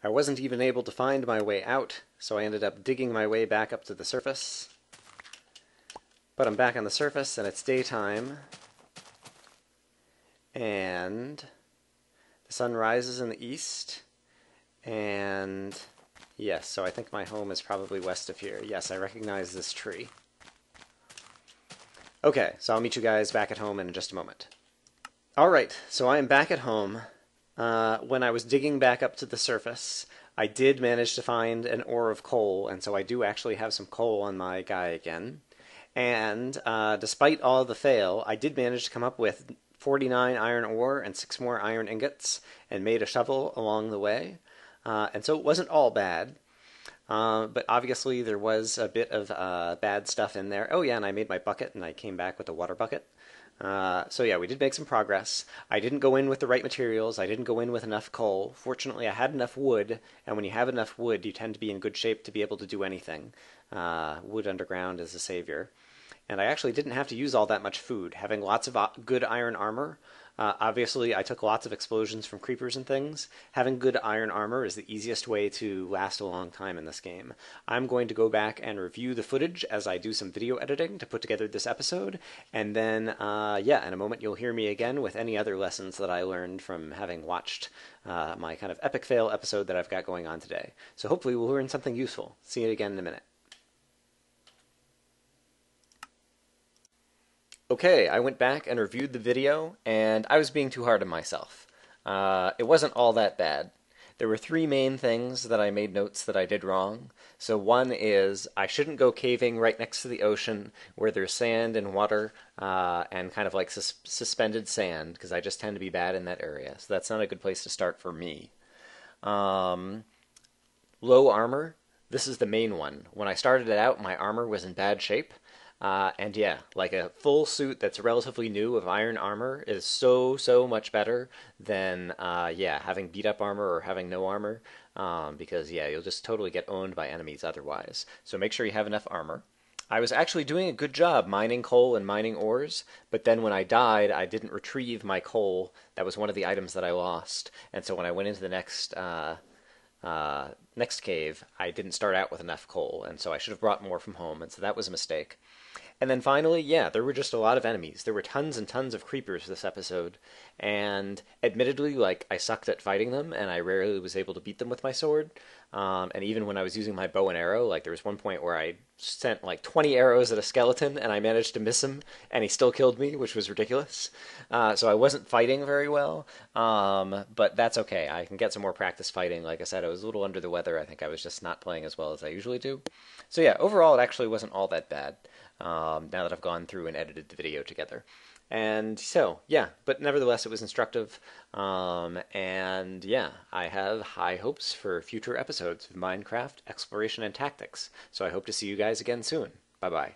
I wasn't even able to find my way out, so I ended up digging my way back up to the surface. But I'm back on the surface, and it's daytime, and the sun rises in the east, and yes, so I think my home is probably west of here. Yes, I recognize this tree. Okay, so I'll meet you guys back at home in just a moment. Alright, so I am back at home. When I was digging back up to the surface, I did manage to find an ore of coal, and so I do actually have some coal on my guy again. And despite all the fail, I did manage to come up with 49 iron ore and 6 more iron ingots, and made a shovel along the way. And so it wasn't all bad. But obviously there was a bit of bad stuff in there. Oh yeah, and I made my bucket, and I came back with a water bucket. So yeah, we did make some progress. I didn't go in with the right materials. I didn't go in with enough coal. Fortunately, I had enough wood, and when you have enough wood, you tend to be in good shape to be able to do anything. Wood underground is a savior. And I actually didn't have to use all that much food. Having lots of good iron armor, obviously I took lots of explosions from creepers and things. Having good iron armor is the easiest way to last a long time in this game. I'm going to go back and review the footage as I do some video editing to put together this episode, and then, yeah, in a moment you'll hear me again with any other lessons that I learned from having watched my kind of epic fail episode that I've got going on today. So hopefully we'll learn something useful. See you again in a minute. Okay, I went back and reviewed the video, and I was being too hard on myself. It wasn't all that bad. There were 3 main things that I made notes that I did wrong. So one is I shouldn't go caving right next to the ocean where there's sand and water and kind of like suspended sand, because I just tend to be bad in that area. So that's not a good place to start for me. Low armor. This is the main one. When I started it out, my armor was in bad shape. And yeah, like a full suit that's relatively new of iron armor is so much better than, yeah, having beat up armor or having no armor, because yeah, you'll just totally get owned by enemies otherwise. So make sure you have enough armor. I was actually doing a good job mining coal and mining ores, but then when I died, I didn't retrieve my coal. That was one of the items that I lost, and so when I went into the next cave, I didn't start out with enough coal, and so I should have brought more from home, and so that was a mistake. And then finally, yeah, there were just a lot of enemies. There were tons and tons of creepers this episode, and admittedly, like, I sucked at fighting them, and I rarely was able to beat them with my sword. And even when I was using my bow and arrow, like, there was one point where I sent, like, 20 arrows at a skeleton, and I managed to miss him, and he still killed me, which was ridiculous. So I wasn't fighting very well, but that's okay. I can get some more practice fighting. Like I said, I was a little under the weather. I think I was just not playing as well as I usually do. So yeah, overall, it actually wasn't all that bad. Now that I've gone through and edited the video together. And so, yeah, but nevertheless it was instructive, and yeah, I have high hopes for future episodes of Minecraft Exploration and Tactics, so I hope to see you guys again soon. Bye-bye.